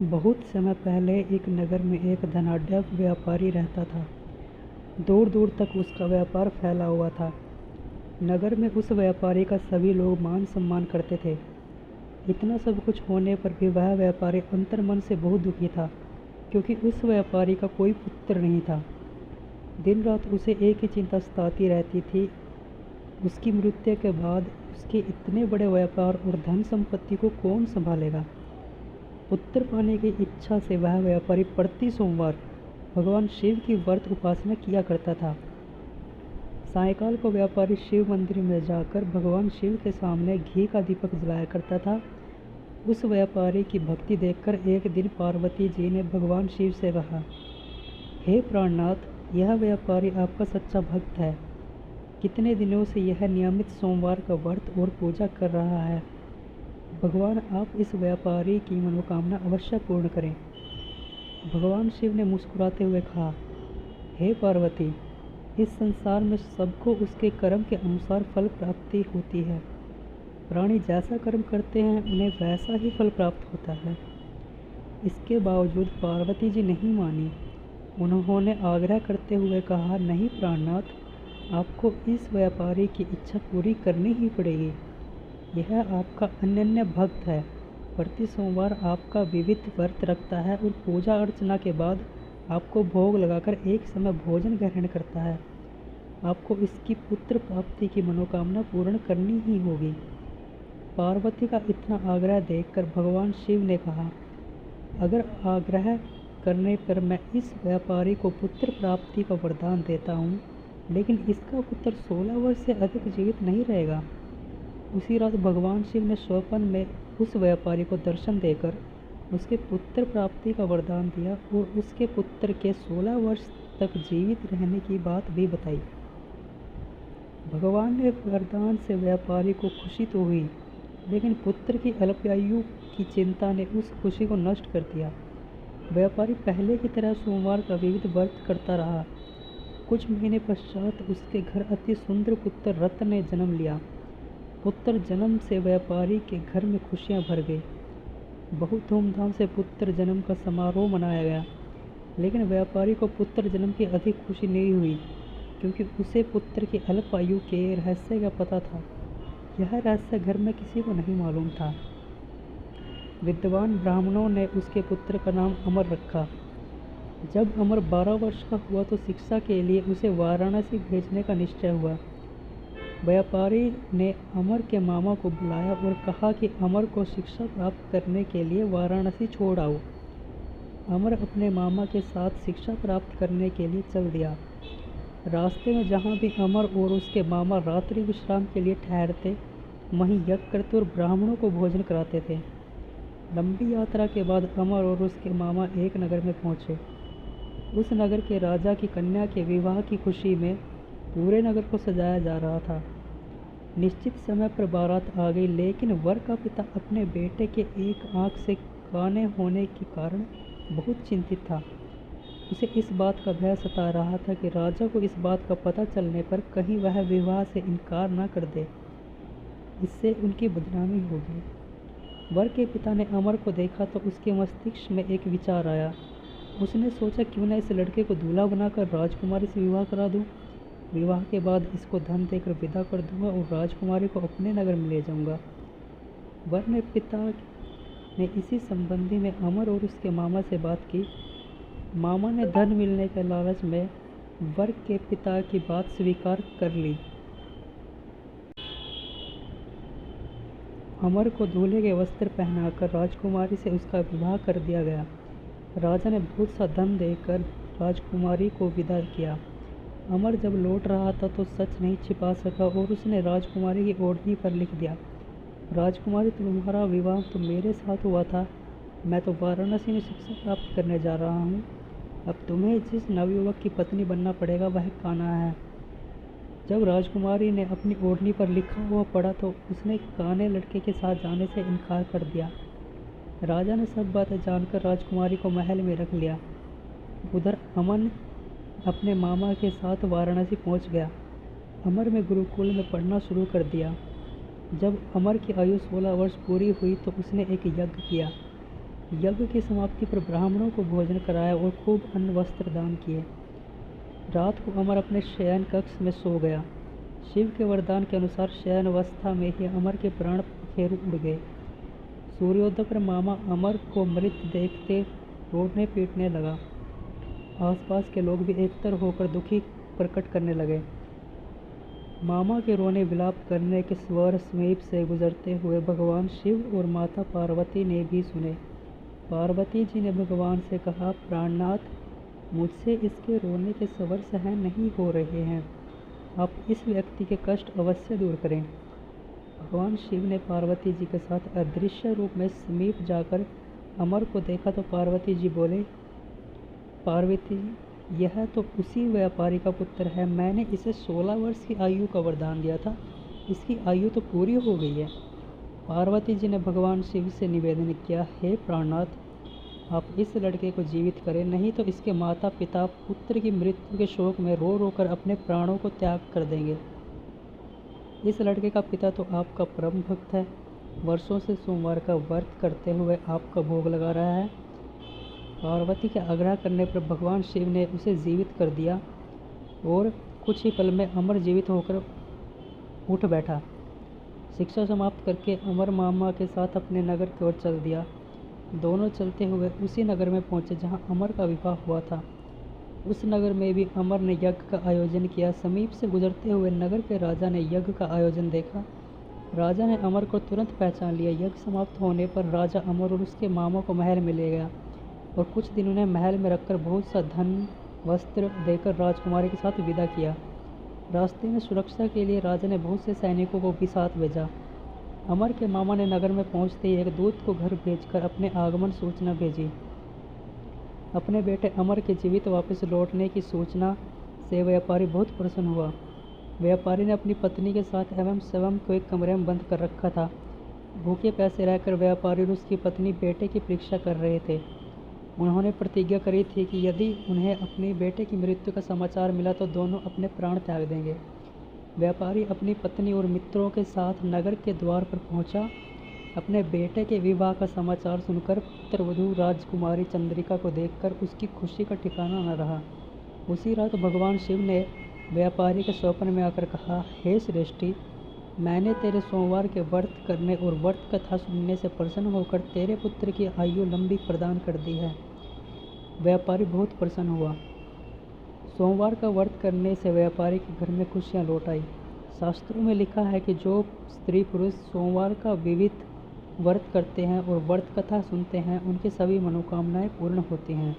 बहुत समय पहले एक नगर में एक धनाढ्य व्यापारी रहता था। दूर दूर तक उसका व्यापार फैला हुआ था। नगर में उस व्यापारी का सभी लोग मान सम्मान करते थे। इतना सब कुछ होने पर भी वह व्यापारी अंतर्मन से बहुत दुखी था, क्योंकि उस व्यापारी का कोई पुत्र नहीं था। दिन रात उसे एक ही चिंता सताती रहती थी, उसकी मृत्यु के बाद उसके इतने बड़े व्यापार और धन संपत्ति को कौन संभालेगा। पुत्र पाने की इच्छा से वह व्यापारी प्रति सोमवार भगवान शिव की व्रत उपासना किया करता था। सायंकाल को व्यापारी शिव मंदिर में जाकर भगवान शिव के सामने घी का दीपक जलाया करता था। उस व्यापारी की भक्ति देखकर एक दिन पार्वती जी ने भगवान शिव से कहा, हे प्राणनाथ, यह व्यापारी आपका सच्चा भक्त है। कितने दिनों से यह नियमित सोमवार का व्रत और पूजा कर रहा है। भगवान आप इस व्यापारी की मनोकामना अवश्य पूर्ण करें। भगवान शिव ने मुस्कुराते हुए कहा, हे पार्वती, इस संसार में सबको उसके कर्म के अनुसार फल प्राप्ति होती है। प्राणी जैसा कर्म करते हैं उन्हें वैसा ही फल प्राप्त होता है। इसके बावजूद पार्वती जी नहीं मानी। उन्होंने आग्रह करते हुए कहा, नहीं प्राणनाथ, आपको इस व्यापारी की इच्छा पूरी करनी ही पड़ेगी। यह आपका अनन्य भक्त है। प्रति सोमवार आपका विविध व्रत रखता है और पूजा अर्चना के बाद आपको भोग लगाकर एक समय भोजन ग्रहण करता है। आपको इसकी पुत्र प्राप्ति की मनोकामना पूर्ण करनी ही होगी। पार्वती का इतना आग्रह देखकर भगवान शिव ने कहा, अगर आग्रह करने पर मैं इस व्यापारी को पुत्र प्राप्ति का वरदान देता हूँ, लेकिन इसका पुत्र 16 वर्ष से अधिक जीवित नहीं रहेगा। उसी रात भगवान शिव ने स्वप्न में उस व्यापारी को दर्शन देकर उसके पुत्र प्राप्ति का वरदान दिया और उसके पुत्र के 16 वर्ष तक जीवित रहने की बात भी बताई। भगवान ने वरदान से व्यापारी को खुशी तो हुई, लेकिन पुत्र की अल्पायु की चिंता ने उस खुशी को नष्ट कर दिया। व्यापारी पहले की तरह सोमवार का विविध व्रत करता रहा। कुछ महीने पश्चात उसके घर अति सुंदर पुत्र रत्न ने जन्म लिया। पुत्र जन्म से व्यापारी के घर में खुशियां भर गई। बहुत धूमधाम से पुत्र जन्म का समारोह मनाया गया, लेकिन व्यापारी को पुत्र जन्म की अधिक खुशी नहीं हुई, क्योंकि उसे पुत्र की अल्प आयु के रहस्य का पता था। यह रहस्य घर में किसी को नहीं मालूम था। विद्वान ब्राह्मणों ने उसके पुत्र का नाम अमर रखा। जब अमर 12 वर्ष का हुआ तो शिक्षा के लिए उसे वाराणसी भेजने का निश्चय हुआ। व्यापारी ने अमर के मामा को बुलाया और कहा कि अमर को शिक्षा प्राप्त करने के लिए वाराणसी छोड़ आओ। अमर अपने मामा के साथ शिक्षा प्राप्त करने के लिए चल दिया। रास्ते में जहाँ भी अमर और उसके मामा रात्रि विश्राम के लिए ठहरते, वहीं यज्ञ करते और ब्राह्मणों को भोजन कराते थे। लंबी यात्रा के बाद अमर और उसके मामा एक नगर में पहुँचे। उस नगर के राजा की कन्या के विवाह की खुशी में पूरे नगर को सजाया जा रहा था। निश्चित समय पर बारात आ गई, लेकिन वर का पिता अपने बेटे के एक आंख से काने होने के कारण बहुत चिंतित था। उसे इस बात का भय सता रहा था कि राजा को इस बात का पता चलने पर कहीं वह विवाह से इनकार न कर दे, इससे उनकी बदनामी होगी। वर के पिता ने अमर को देखा तो उसके मस्तिष्क में एक विचार आया। उसने सोचा, क्यों न इस लड़के को दूल्हा बनाकर राजकुमारी से विवाह करा दूं। विवाह के बाद इसको धन देकर विदा कर दूंगा और राजकुमारी को अपने नगर में ले जाऊंगा। वर ने पिता ने इसी संबंधी में अमर और उसके मामा से बात की। मामा ने धन मिलने के लालच में वर के पिता की बात स्वीकार कर ली। अमर को दूल्हे के वस्त्र पहनाकर राजकुमारी से उसका विवाह कर दिया गया। राजा ने बहुत सा धन देकर राजकुमारी को विदा किया। अमर जब लौट रहा था तो सच नहीं छिपा सका और उसने राजकुमारी की ओढ़नी पर लिख दिया, राजकुमारी, तुम्हारा विवाह तो मेरे साथ हुआ था। मैं तो वाराणसी में शिक्षा प्राप्त करने जा रहा हूँ। अब तुम्हें जिस नवयुवक की पत्नी बनना पड़ेगा वह कान्हा है। जब राजकुमारी ने अपनी ओढ़नी पर लिखा हुआ पढ़ा तो उसने काने लड़के के साथ जाने से इनकार कर दिया। राजा ने सब बातें जानकर राजकुमारी को महल में रख लिया। उधर अमन अपने मामा के साथ वाराणसी पहुंच गया। अमर में गुरुकुल में पढ़ना शुरू कर दिया। जब अमर की आयु 16 वर्ष पूरी हुई तो उसने एक यज्ञ किया। यज्ञ की समाप्ति पर ब्राह्मणों को भोजन कराया और खूब अन्न वस्त्र दान किए। रात को अमर अपने शयन कक्ष में सो गया। शिव के वरदान के अनुसार शयन अवस्था में ही अमर के प्राण फेर उड़ गए। सूर्योदय पर मामा अमर को मृत देखते रोने पीटने लगा। आसपास के लोग भी एकतर होकर दुखी प्रकट करने लगे। मामा के रोने विलाप करने के स्वर समीप से गुजरते हुए भगवान शिव और माता पार्वती ने भी सुने। पार्वती जी ने भगवान से कहा, प्राणनाथ, मुझसे इसके रोने के स्वर सहन नहीं हो रहे हैं, आप इस व्यक्ति के कष्ट अवश्य दूर करें। भगवान शिव ने पार्वती जी के साथ अदृश्य रूप में समीप जाकर अमर को देखा तो पार्वती जी बोले, पार्वती, यह तो उसी व्यापारी का पुत्र है, मैंने इसे 16 वर्ष की आयु का वरदान दिया था, इसकी आयु तो पूरी हो गई है। पार्वती जी ने भगवान शिव से निवेदन किया, हे प्राणनाथ, आप इस लड़के को जीवित करें, नहीं तो इसके माता पिता पुत्र की मृत्यु के शोक में रो रो कर अपने प्राणों को त्याग कर देंगे। इस लड़के का पिता तो आपका परम भक्त है, वर्षों से सोमवार का व्रत करते हुए आपका भोग लगा रहा है। पार्वती के आग्रह करने पर भगवान शिव ने उसे जीवित कर दिया और कुछ ही पल में अमर जीवित होकर उठ बैठा। शिक्षा समाप्त करके अमर मामा के साथ अपने नगर की ओर चल दिया। दोनों चलते हुए उसी नगर में पहुंचे जहां अमर का विवाह हुआ था। उस नगर में भी अमर ने यज्ञ का आयोजन किया। समीप से गुजरते हुए नगर के राजा ने यज्ञ का आयोजन देखा। राजा ने अमर को तुरंत पहचान लिया। यज्ञ समाप्त होने पर राजा अमर और उसके मामा को महल में ले गया और कुछ दिन उन्हें महल में रखकर बहुत सा धन वस्त्र देकर राजकुमारी के साथ विदा किया। रास्ते में सुरक्षा के लिए राजा ने बहुत से सैनिकों को भी साथ भेजा। अमर के मामा ने नगर में पहुंचते ही एक दूत को घर भेजकर अपने आगमन सूचना भेजी। अपने बेटे अमर के जीवित वापस लौटने की सूचना से व्यापारी बहुत प्रसन्न हुआ। व्यापारी ने अपनी पत्नी के साथ एवं स्वयं को एक कमरे में बंद कर रखा था। भूखे प्यासे रहकर व्यापारी और उसकी पत्नी बेटे की परीक्षा कर रहे थे। उन्होंने प्रतिज्ञा करी थी कि यदि उन्हें अपने बेटे की मृत्यु का समाचार मिला तो दोनों अपने प्राण त्याग देंगे। व्यापारी अपनी पत्नी और मित्रों के साथ नगर के द्वार पर पहुंचा। अपने बेटे के विवाह का समाचार सुनकर पुत्रवधू राजकुमारी चंद्रिका को देखकर उसकी खुशी का ठिकाना न रहा। उसी रात भगवान शिव ने व्यापारी के स्वप्न में आकर कहा, हे श्रेष्ठी, मैंने तेरे सोमवार के व्रत करने और व्रत कथा सुनने से प्रसन्न होकर तेरे पुत्र की आयु लंबी प्रदान कर दी है। व्यापारी बहुत प्रसन्न हुआ। सोमवार का व्रत करने से व्यापारी के घर में खुशियाँ लौट आई। शास्त्रों में लिखा है कि जो स्त्री पुरुष सोमवार का विविध व्रत करते हैं और व्रत कथा सुनते हैं, उनकी सभी मनोकामनाएं पूर्ण होती हैं।